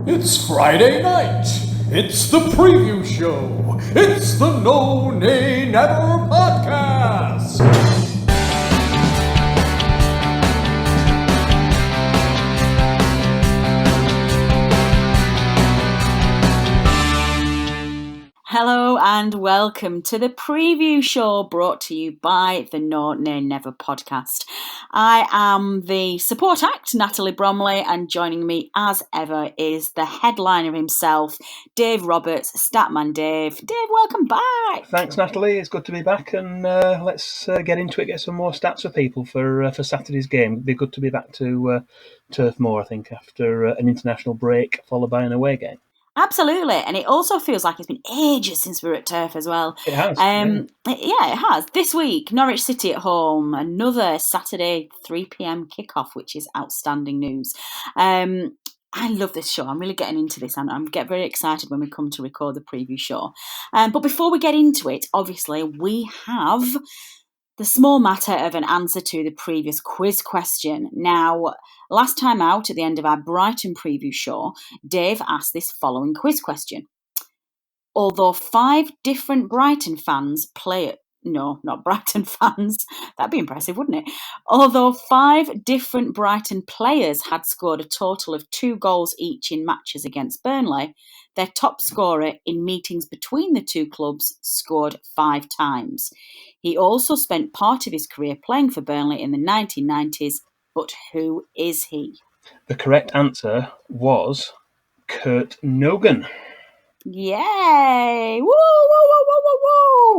It's Friday night. It's the preview show. It's the No Nay Never podcast. Hello and welcome to the preview show brought to you by the No Nay Never podcast. I am the support act, Natalie Bromley, and joining me as ever is the headliner himself, Dave Roberts, Statman Dave. Dave, welcome back. Thanks, Natalie. It's good to be back, and let's get into it. Get some more stats for people for Saturday's game. It'd be good to be back to Turf Moor, I think, after an international break followed by an away game. Absolutely, and it also feels like it's been ages since we were at Turf as well. It has. It has. This week, Norwich City at home, another Saturday 3 p.m. kickoff, which is outstanding news. I love this show. I'm really getting into this, and I'm get very excited when we come to record the preview show. But before we get into it, obviously, we have the small matter of an answer to the previous quiz question. Now, last time out at the end of our Brighton preview show, Dave asked this following quiz question. Although 5 different Brighton fans play... No, not Brighton fans. That'd be impressive, wouldn't it? Although 5 different Brighton players had scored a total of 2 goals each in matches against Burnley, their top scorer in meetings between the two clubs scored 5 times. He also spent part of his career playing for Burnley in the 1990s, but who is he? The correct answer was Kurt Nogan. Yay! Woo, woo, woo, woo, woo,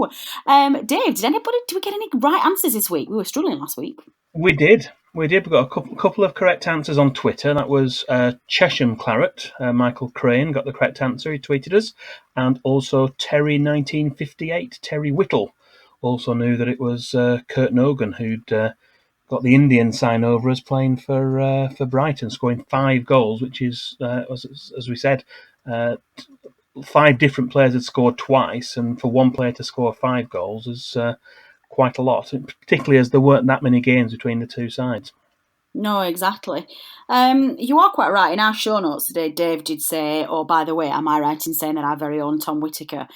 woo! Dave, did we get any right answers this week? We were struggling last week. We did. We got a couple of correct answers on Twitter. That was Chesham Claret. Michael Crane got the correct answer. He tweeted us. And also Terry1958, Terry Whittle, also knew that it was Kurt Nogan who'd got the Indian sign over as playing for Brighton, scoring 5 goals, which is, as we said, 5 different players had scored twice, and for one player to score 5 goals is quite a lot, particularly as there weren't that many games between the two sides. No, exactly. You are quite right. In our show notes today, Dave did say, oh, by the way, am I right in saying that our very own Tom Whittaker,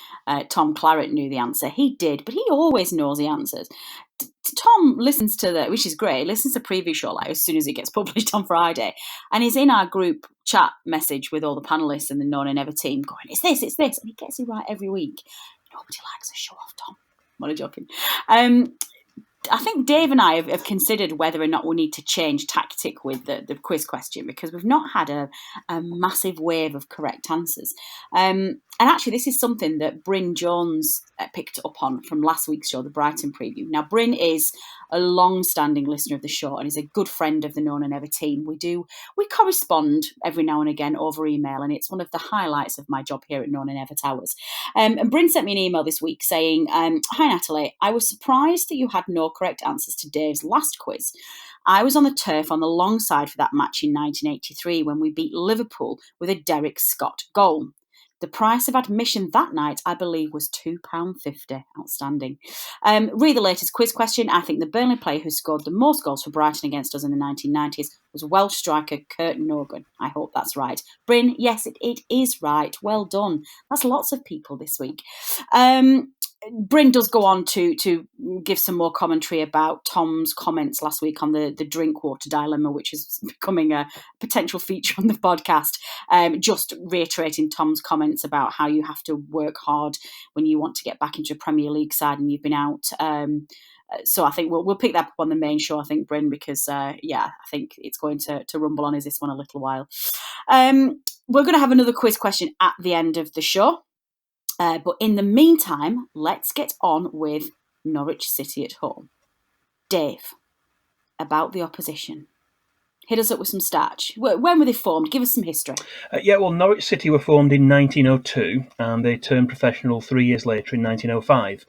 Tom Claret, knew the answer? He did, but he always knows the answers. Tom listens to which is great, listens to preview show like as soon as it gets published on Friday, and he's in our group chat message with all the panellists and the No Nay Never team going, it's this, and he gets it right every week. Nobody likes a show off Tom. I'm not joking. I think Dave and I have considered whether or not we need to change tactic with the quiz question, because we've not had a massive wave of correct answers. And actually, this is something that Bryn Jones picked up on from last week's show, the Brighton preview. Now, Bryn is a long-standing listener of the show and is a good friend of the No Nay Never team. We correspond every now and again over email, and it's one of the highlights of my job here at No Nay Never Towers. And Bryn sent me an email this week saying, hi Natalie, I was surprised that you had no correct answers to Dave's last quiz. I was on the turf on the long side for that match in 1983 when we beat Liverpool with a Derek Scott goal. The price of admission that night, I believe, was £2.50. Outstanding. Read the latest quiz question. I think the Burnley player who scored the most goals for Brighton against us in the 1990s was Welsh striker Kurt Nogan. I hope that's right. Bryn, yes, it is right. Well done. That's lots of people this week. Bryn does go on to give some more commentary about Tom's comments last week on the drink water dilemma, which is becoming a potential feature on the podcast. Just reiterating Tom's comments about how you have to work hard when you want to get back into a Premier League side and you've been out. So I think we'll pick that up on the main show, I think, Bryn, because, I think it's going to rumble on as this one a little while. We're going to have another quiz question at the end of the show. But in the meantime, let's get on with Norwich City at home. Dave, about the opposition. Hit us up with some stats. When were they formed? Give us some history. Norwich City were formed in 1902 and they turned professional 3 years later in 1905.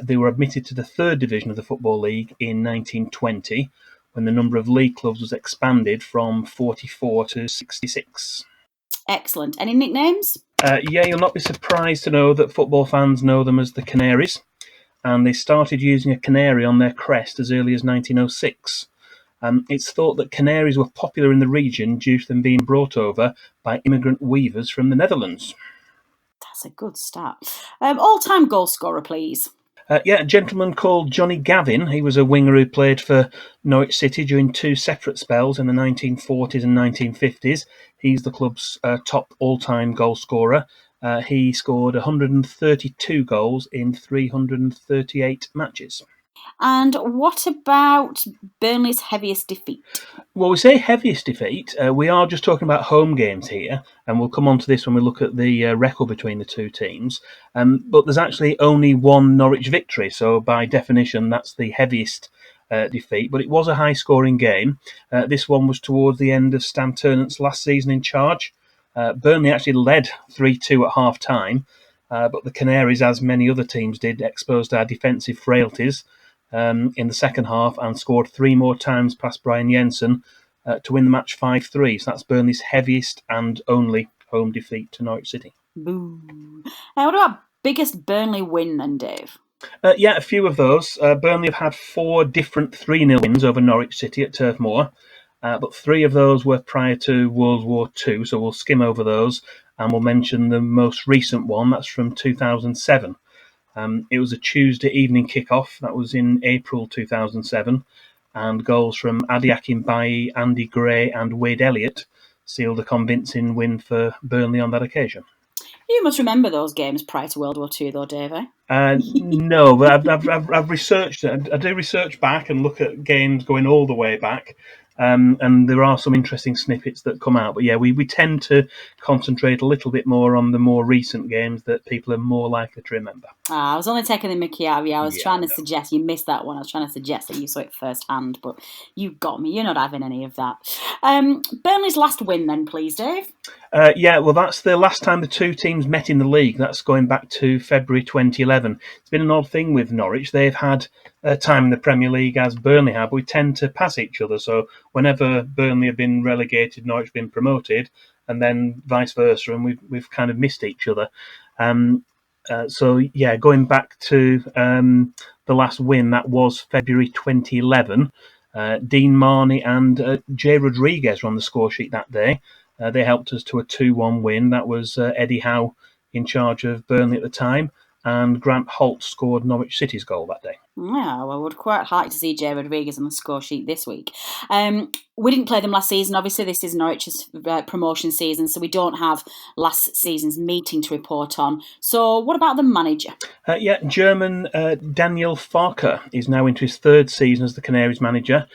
They were admitted to the 3rd division of the Football League in 1920 when the number of league clubs was expanded from 44 to 66. Excellent. Any nicknames? You'll not be surprised to know that football fans know them as the Canaries, and they started using a canary on their crest as early as 1906. It's thought that canaries were popular in the region due to them being brought over by immigrant weavers from the Netherlands. That's a good stat. All-time goal scorer, please. A gentleman called Johnny Gavin. He was a winger who played for Norwich City during two separate spells in the 1940s and 1950s. He's the club's top all-time goal scorer. He scored 132 goals in 338 matches. And what about Burnley's heaviest defeat? Well, we say heaviest defeat. We are just talking about home games here, and we'll come on to this when we look at the record between the two teams. But there's actually only one Norwich victory, so by definition, that's the heaviest defeat. But it was a high-scoring game. This one was towards the end of Stan Ternant's last season in charge. Burnley actually led 3-2 at half-time, but the Canaries, as many other teams did, exposed our defensive frailties in the second half and scored three more times past Brian Jensen to win the match 5-3. So that's Burnley's heaviest and only home defeat to Norwich City. Boo. What about biggest Burnley win then, Dave? A few of those. Burnley have had 4 different 3-0 wins over Norwich City at Turf Moor, but 3 of those were prior to World War II, so we'll skim over those and we'll mention the most recent one. That's from 2007. It was a Tuesday evening kickoff. That was in April 2007, and goals from Adi Akinbaye, Andy Gray, and Wade Elliott sealed a convincing win for Burnley on that occasion. You must remember those games prior to World War II, though, Dave. No, but I've researched it. I do research back and look at games going all the way back. And there are some interesting snippets that come out. But yeah, we tend to concentrate a little bit more on the more recent games that people are more likely to remember. I was only taking the mickey out of you. I was trying to suggest, you missed that one. I was trying to suggest that you saw it firsthand, but you got me. You're not having any of that. Burnley's last win then, please, Dave. Well, that's the last time the two teams met in the league. That's going back to February 2011. It's been an odd thing with Norwich. They've had time in the Premier League as Burnley have. We tend to pass each other. So whenever Burnley have been relegated, Norwich have been promoted, and then vice versa, and we've kind of missed each other. Going back to the last win, that was February 2011. Dean Marney and Jay Rodriguez were on the score sheet that day. They helped us to a 2-1 win. That was Eddie Howe in charge of Burnley at the time, and Grant Holt scored Norwich City's goal that day. Yeah, well, I would quite like to see Jay Rodriguez on the score sheet this week. We didn't play them last season. Obviously, this is Norwich's promotion season, so we don't have last season's meeting to report on. So what about the manager? German Daniel Farke is now into his 3rd season as the Canaries manager.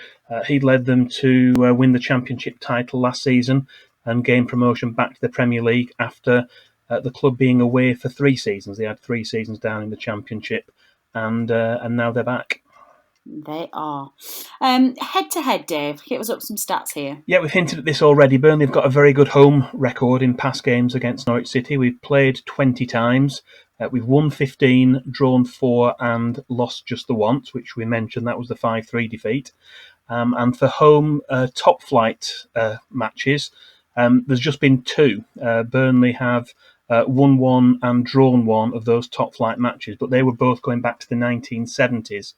He led them to win the championship title last season and gain promotion back to the Premier League after the club being away for 3 seasons. They had 3 seasons down in the championship, and now they're back. They are. Head-to-head, Dave, hit us up some stats here. Yeah, we've hinted at this already. Burnley have got a very good home record in past games against Norwich City. We've played 20 times. We've won 15, drawn 4, and lost just the once, which we mentioned. That was the 5-3 defeat. And for home top flight matches, there's just been 2. Burnley have won 1 and drawn 1 of those top flight matches, but they were both going back to the 1970s.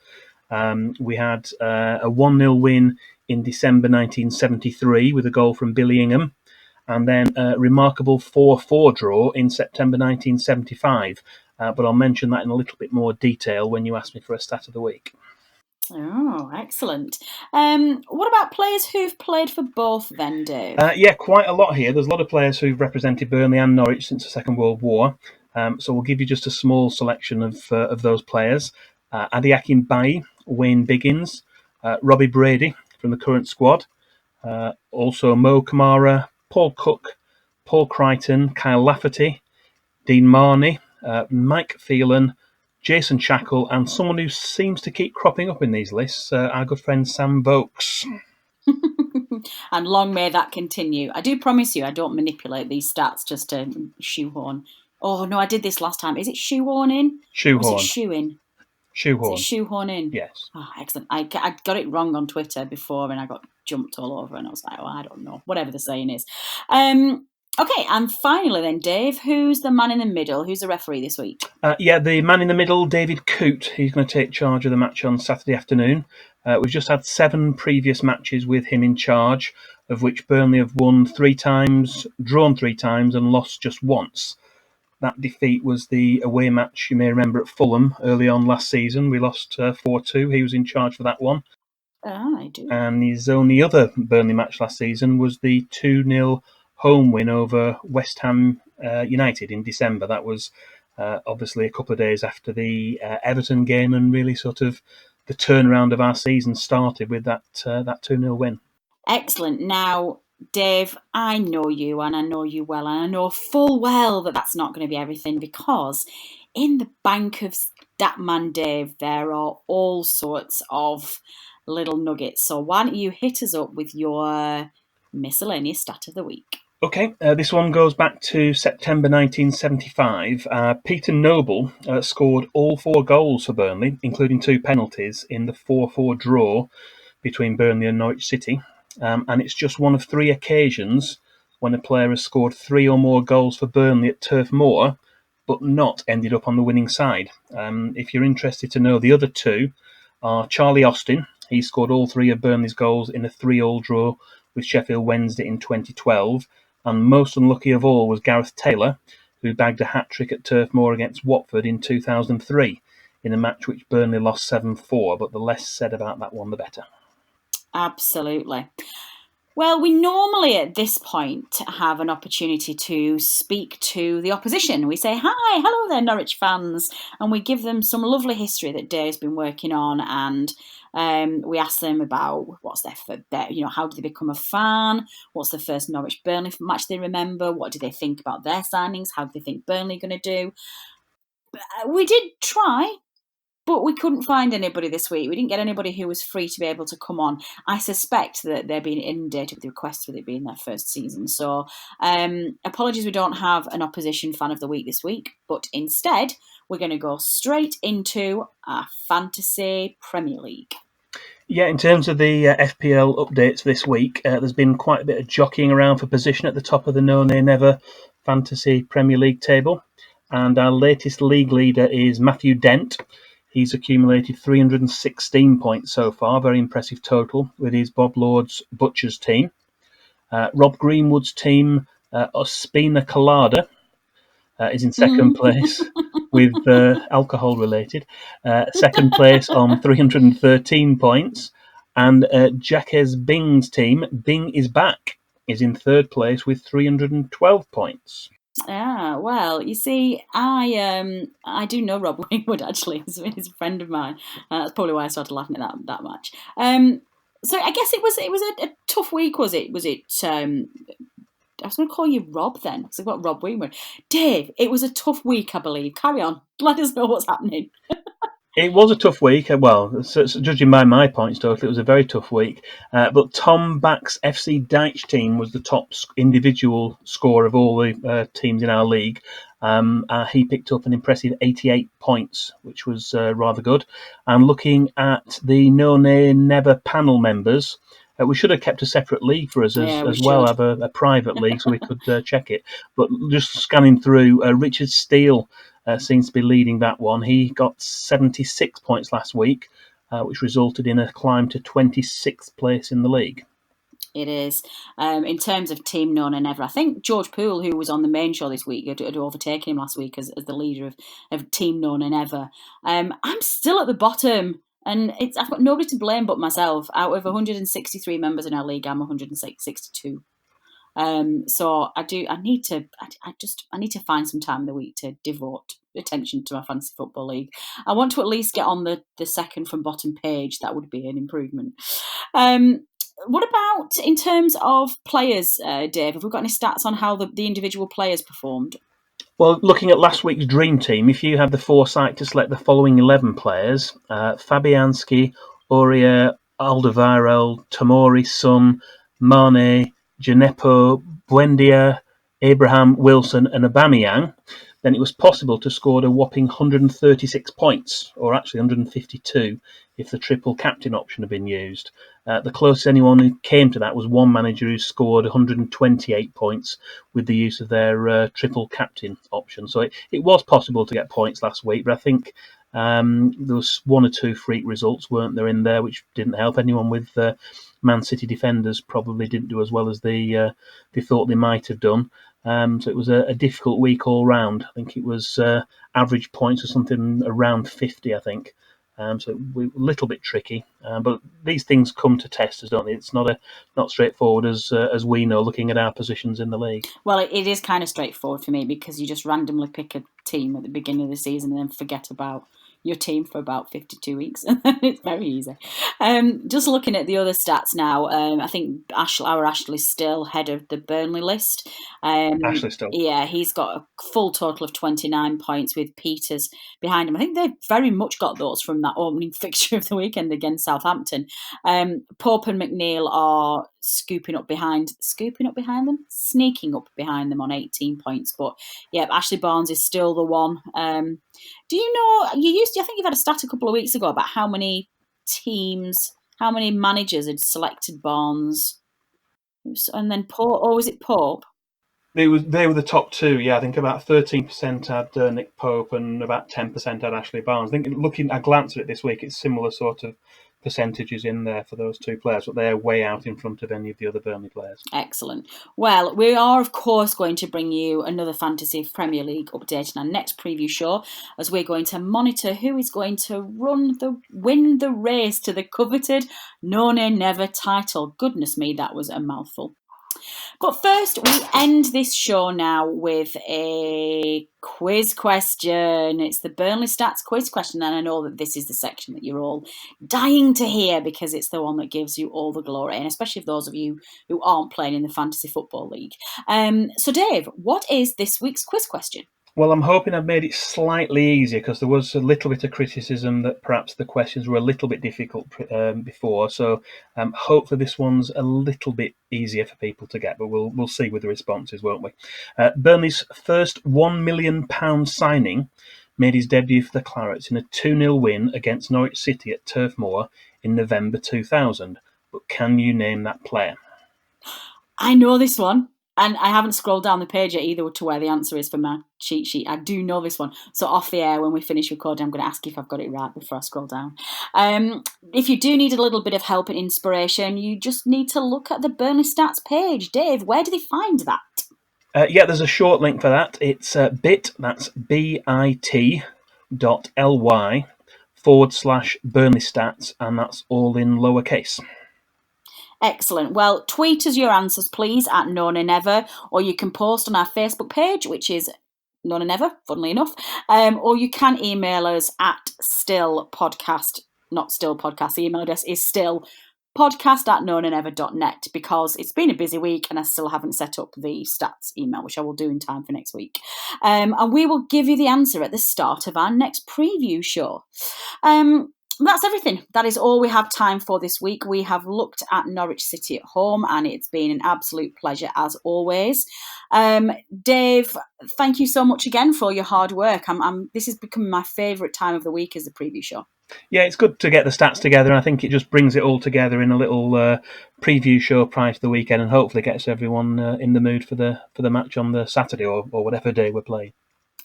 We had a 1-0 win in December 1973 with a goal from Billy Ingham, and then a remarkable 4-4 draw in September 1975. But I'll mention that in a little bit more detail when you ask me for a stat of the week. Oh, excellent. What about players who've played for both then, Dave? Quite a lot here. There's a lot of players who've represented Burnley and Norwich since the Second World War. So we'll give you just a small selection of those players. Adi Akinbaye, Wayne Biggins, Robbie Brady from the current squad. Also Mo Kamara, Paul Cook, Paul Crichton, Kyle Lafferty, Dean Marney, Mike Phelan, Jason Shackle, and someone who seems to keep cropping up in these lists, our good friend Sam Vokes. And long may that continue. I do promise you I don't manipulate these stats just to shoehorn. Oh, no, I did this last time. Is it shoehorn in? Shoehorn. Or is it shoe in? Shoehorn. Is it shoehorn in? Yes. Oh, excellent. I got it wrong on Twitter before and I got jumped all over and I was like, I don't know. Whatever the saying is. Okay, and finally then, Dave, who's the man in the middle? Who's the referee this week? The man in the middle, David Coote. He's going to take charge of the match on Saturday afternoon. We've just had 7 previous matches with him in charge, of which Burnley have won 3 times, drawn 3 times, and lost just once. That defeat was the away match, you may remember, at Fulham early on last season. We lost 4-2. He was in charge for that one. I do. And his only other Burnley match last season was the 2-0 home win over West Ham United in December. That was obviously a couple of days after the Everton game, and really sort of the turnaround of our season started with that 2-0 win. Excellent. Now, Dave, I know you, and I know you well, and I know full well that that's not going to be everything, because in the bank of Statman Dave, there are all sorts of little nuggets. So why don't you hit us up with your miscellaneous stat of the week? Okay, this one goes back to September 1975. Peter Noble scored all 4 goals for Burnley, including 2 penalties, in the 4-4 draw between Burnley and Norwich City. And it's just one of 3 occasions when a player has scored 3 or more goals for Burnley at Turf Moor, but not ended up on the winning side. If you're interested to know, the other 2 are Charlie Austin. He scored all 3 of Burnley's goals in a 3-3 draw with Sheffield Wednesday in 2012. And most unlucky of all was Gareth Taylor, who bagged a hat-trick at Turf Moor against Watford in 2003 in a match which Burnley lost 7-4, but the less said about that one, the better. Absolutely. Well, we normally at this point have an opportunity to speak to the opposition. We say, hi, hello there, Norwich fans, and we give them some lovely history that Dave's been working on, and we ask them about what's how did they become a fan, what's the first Norwich Burnley match they remember, what do they think about their signings, how do they think Burnley are going to do. We did try, but we couldn't find anybody this week. We didn't get anybody who was free to be able to come on. I suspect that they're being inundated with requests with it being their first season. So apologies we don't have an opposition fan of the week this week, but instead we're going to go straight into our Fantasy Premier League. Yeah, in terms of the FPL updates this week, there's been quite a bit of jockeying around for position at the top of the No Nay Never Fantasy Premier League table. And our latest league leader is Matthew Dent. He's accumulated 316 points so far, very impressive total, with his Bob Lord's Butchers team. Rob Greenwood's team, Ospina Colada, is in second place with alcohol related. Second place on 313 points. And Jacques Bing's team, Bing is Back, is in third place with 312 points. Ah, well, you see, I do know Rob Greenwood, actually. He's a friend of mine. That's probably why I started laughing at that much. So I guess it was a tough week, was it? I was going to call you Rob then, because I've got Rob Greenwood. Dave, it was a tough week, I believe. Carry on. Let us know what's happening. It was a tough week. Well, so judging by my points total, it was a very tough week. But Tom Back's FC Deitch team was the top individual score of all the teams in our league. He picked up an impressive 88 points, which was rather good. And looking at the No Nay Never panel members, we should have kept a separate league for us as well, have a private league so we could check it. But just scanning through, Richard Steele seems to be leading that one. He got 76 points last week, which resulted in a climb to 26th place in the league. It is. In terms of Team No Nay Never, I think George Poole, who was on the main show this week, had overtaken him last week as the leader of Team No Nay Never. I'm still at the bottom. And I've got nobody to blame but myself. Out of 163 members in our league, I'm 162. So I need to find some time in the week to devote attention to my fantasy football league. I want to at least get on the second from bottom page. That would be an improvement. What about in terms of players, Dave? Have we got any stats on how the individual players performed? Well, looking at last week's Dream Team, if you have the foresight to select the following 11 players, Fabianski, Aurier, Alderweireld, Tomori, Son, Mane, Djenepo, Buendia, Abraham, Wilson and Aubameyang, then it was possible to score a whopping 136 points, or actually 152 if the triple captain option had been used. The closest anyone who came to that was one manager who scored 128 points with the use of their triple captain option. So it was possible to get points last week, but I think There was one or two freak results, weren't there, in there, which didn't help. Anyone with Man City defenders probably didn't do as well as they thought they might have done. So it was a difficult week all round. I think it was average points or something around 50, I think. So it was a little bit tricky, but these things come to test us, don't they? It's not straightforward as we know, looking at our positions in the league. Well, it is kind of straightforward for me because you just randomly pick a team at the beginning of the season and then forget about your team for about 52 weeks. It's very easy. Just looking at the other stats now, I think our Ashley's still head of the Burnley list. Ashley still. Yeah, he's got a full total of 29 points with Peters behind him. I think they've very much got those from that opening fixture of the weekend against Southampton. Pope and McNeil are sneaking up behind them on 18 points. But yeah, Ashley Barnes is still the one. Do you know, I think you've had a stat a couple of weeks ago about how many managers had selected Barnes, and then Pope, or was it Pope? They were the top two, yeah. I think about 13% had Nick Pope and about 10% had Ashley Barnes. I think I glanced at it this week, it's similar sort of percentages in there for those two players, but they're way out in front of any of the other Burnley players. Excellent. Well, we are, of course, going to bring you another Fantasy Premier League update in our next preview show, as we're going to monitor who is going to win the race to the coveted No Nay Never title. Goodness me, that was a mouthful. But first, we end this show now with a quiz question. It's the Burnley Stats quiz question, and I know that this is the section that you're all dying to hear because it's the one that gives you all the glory, and especially for those of you who aren't playing in the Fantasy Football League. So, Dave, what is this week's quiz question? Well, I'm hoping I've made it slightly easier because there was a little bit of criticism that perhaps the questions were a little bit difficult before. So hopefully this one's a little bit easier for people to get, but we'll see with the responses, won't we? Burnley's first £1 million signing made his debut for the Clarets in a 2-0 win against Norwich City at Turf Moor in November 2000. But can you name that player? I know this one. And I haven't scrolled down the page yet either to where the answer is for my cheat sheet. I do know this one. So off the air, when we finish recording, I'm going to ask you if I've got it right before I scroll down. If you do need a little bit of help and inspiration, you just need to look at the Burnley Stats page. Dave, where do they find that? Yeah, there's a short link for that. It's that's bit.ly /Burnley Stats, and that's all in lowercase. Excellent. Well, tweet us your answers, please, at No Nay Never, or you can post on our Facebook page, which is No Nay Never, funnily enough, or you can email us at stillpodcast, not stillpodcast, the email address is stillpodcast@nonaynever.net, because it's been a busy week and I still haven't set up the stats email, which I will do in time for next week. And we will give you the answer at the start of our next preview show. That's everything. That is all we have time for this week. We have looked at Norwich City at home, and it's been an absolute pleasure as always. Dave, thank you so much again for your hard work. This has become my favourite time of the week as a preview show. Yeah, it's good to get the stats together, and I think it just brings it all together in a little preview show prior to the weekend, and hopefully gets everyone in the mood for the match on the Saturday or whatever day we're playing.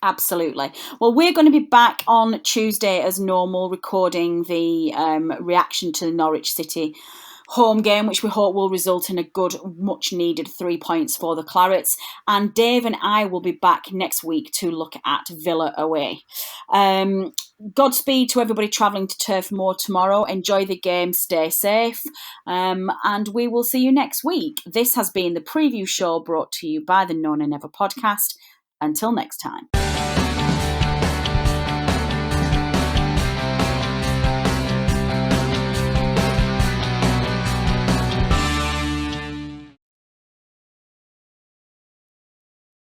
Absolutely. Well, we're going to be back on Tuesday as normal, recording the reaction to the Norwich City home game, which we hope will result in a good, much-needed 3 points for the Clarets. And Dave and I will be back next week to look at Villa away. Godspeed to everybody travelling to Turf Moor tomorrow. Enjoy the game, stay safe, and we will see you next week. This has been the preview show brought to you by the No Nay Never podcast. Until next time.